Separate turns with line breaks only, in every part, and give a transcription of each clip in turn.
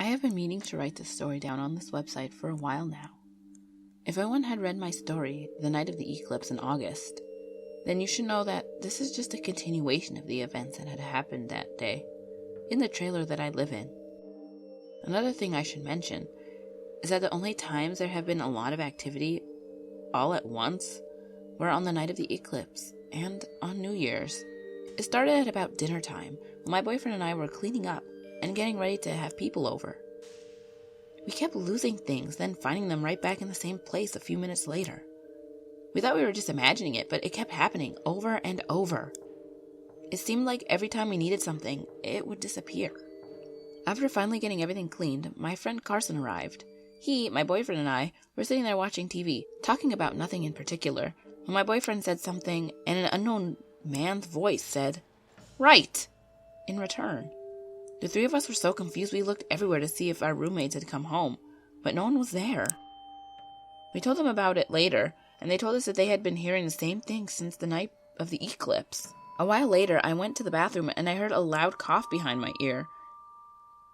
I have been meaning to write this story down on this website for a while now. If anyone had read my story the night of the eclipse in August, then you should know that this is just a continuation of the events that had happened that day, in the trailer that I live in. Another thing I should mention is that the only times there have been a lot of activity all at once were on the night of the eclipse and on New Year's. It started at about dinner time when my boyfriend and I were cleaning up and getting ready to have people over. We kept losing things, then finding them right back in the same place a few minutes later. We thought we were just imagining it, but it kept happening over and over. It seemed like every time we needed something, it would disappear. After finally getting everything cleaned, my friend Carson arrived. He, my boyfriend, and I were sitting there watching TV, talking about nothing in particular, when my boyfriend said something, and an unknown man's voice said, "Right!" in return. The three of us were so confused we looked everywhere to see if our roommates had come home, but no one was there. We told them about it later, and they told us that they had been hearing the same thing since the night of the eclipse. A while later, I went to the bathroom and I heard a loud cough behind my ear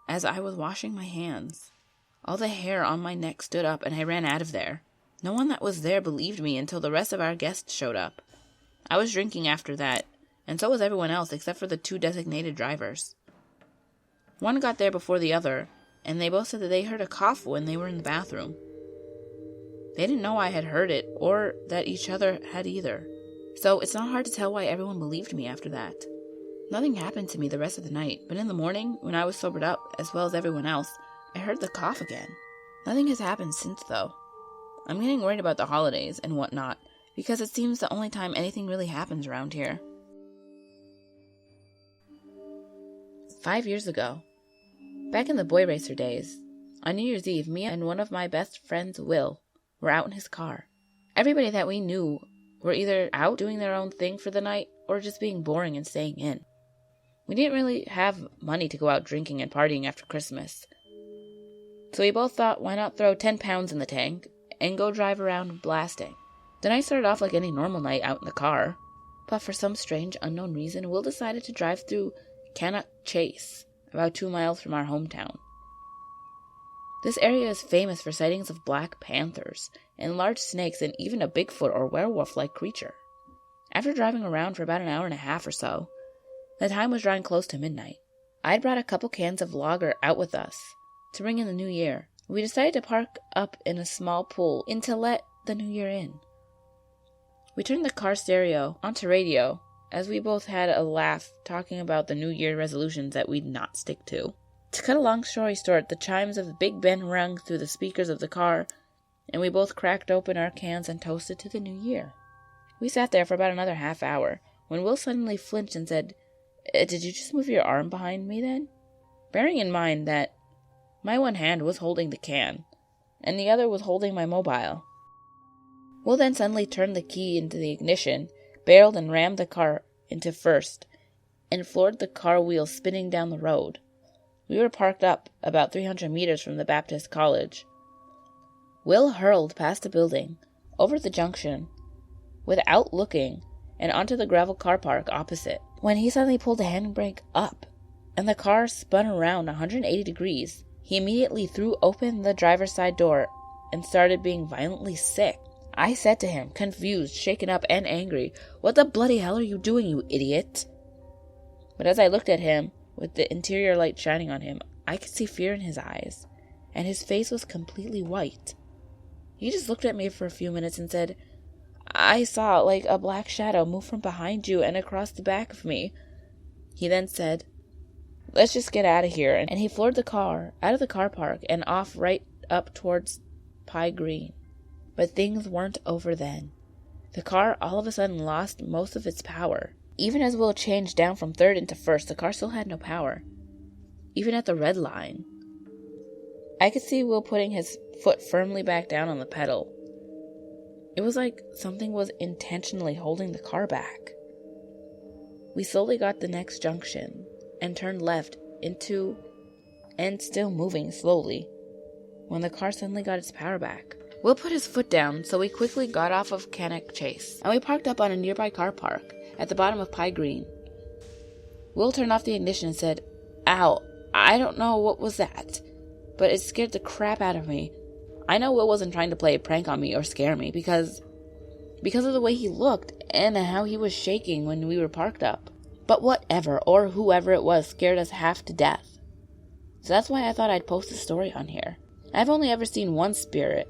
as I was washing my hands. All the hair on my neck stood up and I ran out of there. No one that was there believed me until the rest of our guests showed up. I was drinking after that, and so was everyone else except for the two designated drivers. One got there before the other, and they both said that they heard a cough when they were in the bathroom. They didn't know I had heard it, or that each other had either. So it's not hard to tell why everyone believed me after that. Nothing happened to me the rest of the night, but in the morning, when I was sobered up, as well as everyone else, I heard the cough again. Nothing has happened since, though. I'm getting worried about the holidays and whatnot, because it seems the only time anything really happens around here. 5 years ago, back in the boy racer days, on New Year's Eve, me and one of my best friends, Will, were out in his car. Everybody that we knew were either out doing their own thing for the night or just being boring and staying in. We didn't really have money to go out drinking and partying after Christmas. So we both thought, why not throw 10 pounds in the tank and go drive around blasting. The night started off like any normal night out in the car, but for some strange unknown reason, Will decided to drive through Cannock Chase, about 2 miles from our hometown. This area is famous for sightings of black panthers and large snakes and even a Bigfoot or werewolf-like creature. After driving around for about an hour and a half or so, the time was drawing close to midnight. I'd brought a couple cans of lager out with us to bring in the new year. We decided to park up in a small pool and to let the new year in. We turned the car stereo onto radio as we both had a laugh talking about the New Year resolutions that we'd not stick to. To cut a long story short, the chimes of Big Ben rung through the speakers of the car, and we both cracked open our cans and toasted to the new year. We sat there for about another half hour, when Will suddenly flinched and said, "Did you just move your arm behind me then?" Bearing in mind that my one hand was holding the can, and the other was holding my mobile. Will then suddenly turned the key into the ignition, barreled and rammed the car into first, and floored the car wheels spinning down the road. We were parked up about 300 meters from the Baptist College. Will hurled past the building, over the junction, without looking, and onto the gravel car park opposite, when he suddenly pulled the handbrake up, and the car spun around 180 degrees. He immediately threw open the driver's side door and started being violently sick. I said to him, confused, shaken up, and angry, "What the bloody hell are you doing, you idiot?" But as I looked at him, with the interior light shining on him, I could see fear in his eyes, and his face was completely white. He just looked at me for a few minutes and said, "I saw like a black shadow move from behind you and across the back of me." He then said, "Let's just get out of here," and he floored the car out of the car park and off right up towards Pie Green. But things weren't over then. The car all of a sudden lost most of its power. Even as Will changed down from third into first, the car still had no power. Even at the red line. I could see Will putting his foot firmly back down on the pedal. It was like something was intentionally holding the car back. We slowly got the next junction and turned left into, and still moving slowly, when the car suddenly got its power back. Will put his foot down, so we quickly got off of Cannock Chase, and we parked up on a nearby car park at the bottom of Pie Green. Will turned off the ignition and said, "Ow, I don't know what was that." but it scared the crap out of me. I know Will wasn't trying to play a prank on me or scare me because of the way he looked and how he was shaking when we were parked up. But whatever or whoever it was scared us half to death. So that's why I thought I'd post a story on here. I've only ever seen one spirit,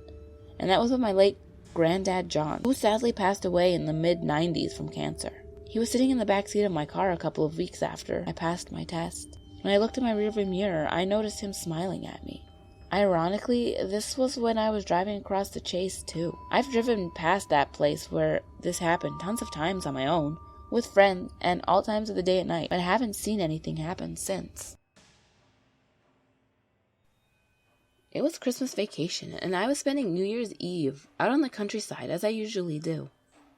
and that was of my late granddad John, who sadly passed away in the mid-90s from cancer. He was sitting in the back seat of my car a couple of weeks after I passed my test. When I looked in my rearview mirror, I noticed him smiling at me. Ironically, this was when I was driving across the Chase too. I've driven past that place where this happened tons of times on my own, with friends, and all times of the day and night, but I haven't seen anything happen since. It was Christmas vacation, and I was spending New Year's Eve out on the countryside as I usually do.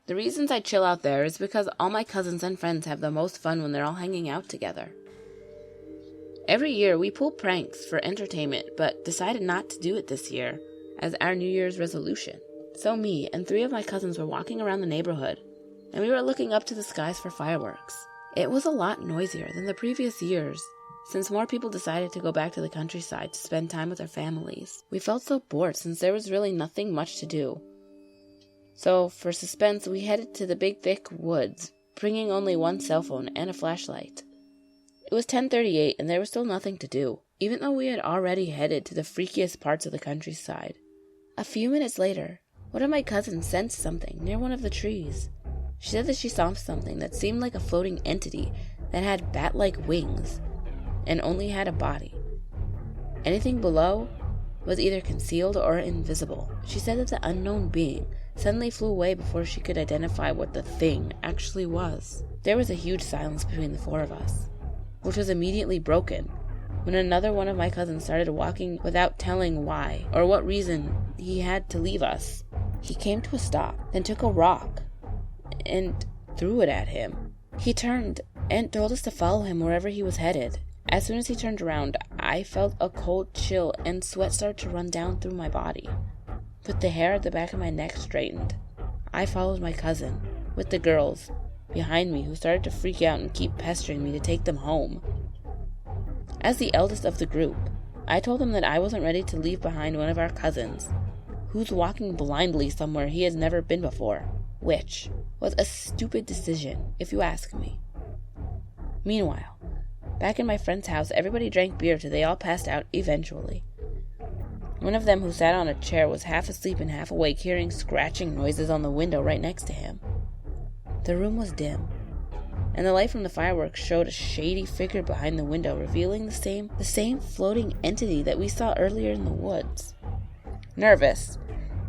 The reasons I chill out there is because all my cousins and friends have the most fun when they're all hanging out together. Every year we pull pranks for entertainment, but decided not to do it this year as our New Year's resolution. So me and 3 of my cousins were walking around the neighborhood, and we were looking up to the skies for fireworks. It was a lot noisier than the previous years, since more people decided to go back to the countryside to spend time with their families. We felt so bored since there was really nothing much to do. So, for suspense, we headed to the big thick woods, bringing only one cell phone and a flashlight. It was 10:38 and there was still nothing to do, even though we had already headed to the freakiest parts of the countryside. A few minutes later, one of my cousins sensed something near one of the trees. She said that she saw something that seemed like a floating entity that had bat-like wings and only had a body. Anything below was either concealed or invisible. She said that the unknown being suddenly flew away before she could identify what the thing actually was. There was a huge silence between the 4 of us, which was immediately broken when another one of my cousins started walking without telling why or what reason he had to leave us. He came to a stop, then took a rock and threw it at him. He turned and told us to follow him wherever he was headed. As soon as he turned around, I felt a cold chill and sweat start to run down through my body. With the hair at the back of my neck straightened, I followed my cousin, with the girls behind me who started to freak out and keep pestering me to take them home. As the eldest of the group, I told them that I wasn't ready to leave behind one of our cousins, who's walking blindly somewhere he has never been before, which was a stupid decision, if you ask me. Meanwhile, back in my friend's house, everybody drank beer till they all passed out eventually. One of them who sat on a chair was half asleep and half awake, hearing scratching noises on the window right next to him. The room was dim, and the light from the fireworks showed a shady figure behind the window, revealing the same floating entity that we saw earlier in the woods. Nervous,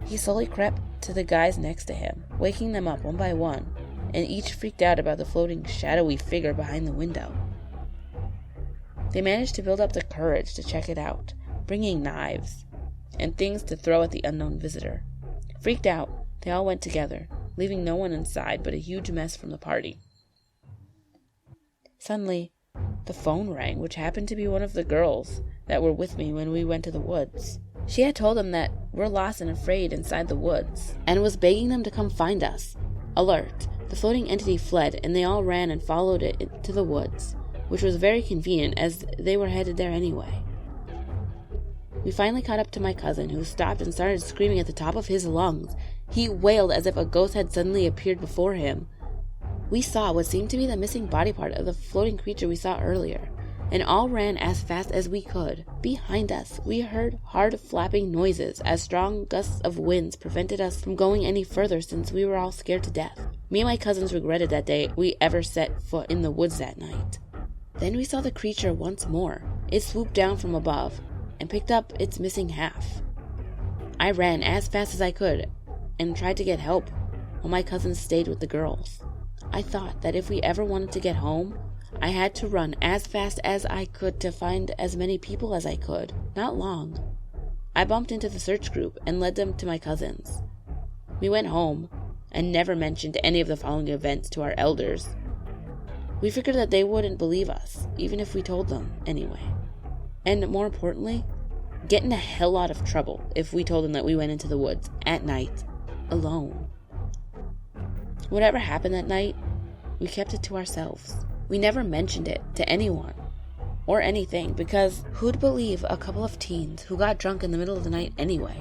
he slowly crept to the guys next to him, waking them up one by one, and each freaked out about the floating shadowy figure behind the window. They managed to build up the courage to check it out, bringing knives and things to throw at the unknown visitor. Freaked out, they all went together, leaving no one inside but a huge mess from the party. Suddenly, the phone rang, which happened to be one of the girls that were with me when we went to the woods. She had told them that we're lost and afraid inside the woods, and was begging them to come find us. Alert, the floating entity fled, and they all ran and followed it into the woods, which was very convenient as they were headed there anyway. We finally caught up to my cousin, who stopped and started screaming at the top of his lungs. He wailed as if a ghost had suddenly appeared before him. We saw what seemed to be the missing body part of the floating creature we saw earlier, and all ran as fast as we could. Behind us, we heard hard flapping noises as strong gusts of winds prevented us from going any further since we were all scared to death. Me and my cousins regretted that day we ever set foot in the woods that night. Then we saw the creature once more. It swooped down from above and picked up its missing half. I ran as fast as I could and tried to get help, while my cousins stayed with the girls. I thought that if we ever wanted to get home, I had to run as fast as I could to find as many people as I could. Not long, I bumped into the search group and led them to my cousins. We went home and never mentioned any of the following events to our elders. We figured that they wouldn't believe us, even if we told them anyway. And more importantly, get in a hell lot of trouble if we told them that we went into the woods at night, alone. Whatever happened that night, we kept it to ourselves. We never mentioned it to anyone or anything, because who'd believe a couple of teens who got drunk in the middle of the night anyway?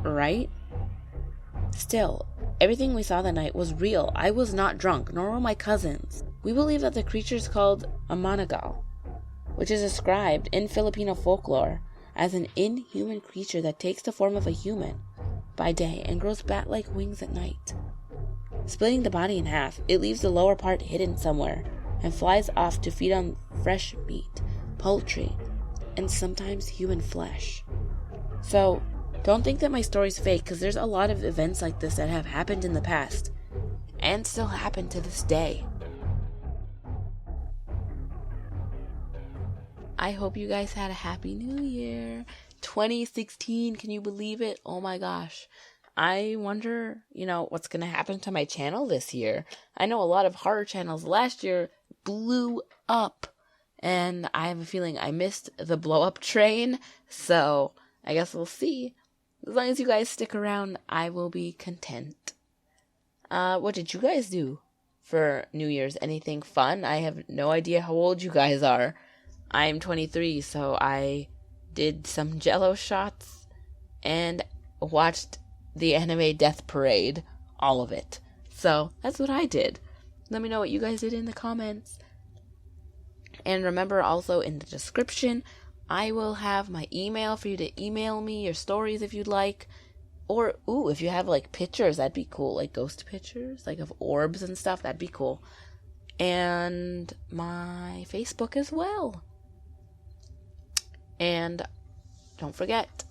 Right? Still, everything we saw that night was real. I was not drunk, nor were my cousins. We believe that the creature is called a managal, which is described in Filipino folklore as an inhuman creature that takes the form of a human by day and grows bat-like wings at night. Splitting the body in half, it leaves the lower part hidden somewhere and flies off to feed on fresh meat, poultry, and sometimes human flesh. So, don't think that my story's fake, because there's a lot of events like this that have happened in the past and still happen to this day. I hope you guys had a happy new year. 2016, can you believe it? Oh my gosh. I wonder, what's going to happen to my channel this year. I know a lot of horror channels last year blew up, and I have a feeling I missed the blow up train, so I guess we'll see. As long as you guys stick around, I will be content. What did you guys do for New Year's? Anything fun? I have no idea how old you guys are. I'm 23, so I did some Jello shots and watched the anime Death Parade, all of it. So that's what I did. Let me know what you guys did in the comments. And remember, also in the description, I will have my email for you to email me your stories if you'd like. Or, if you have like pictures, that'd be cool. Like ghost pictures, like of orbs and stuff, that'd be cool. And my Facebook as well. And don't forget,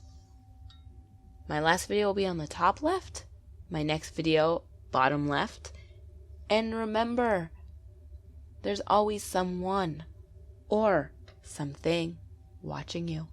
my last video will be on the top left, my next video bottom left. And remember, there's always someone or something watching you.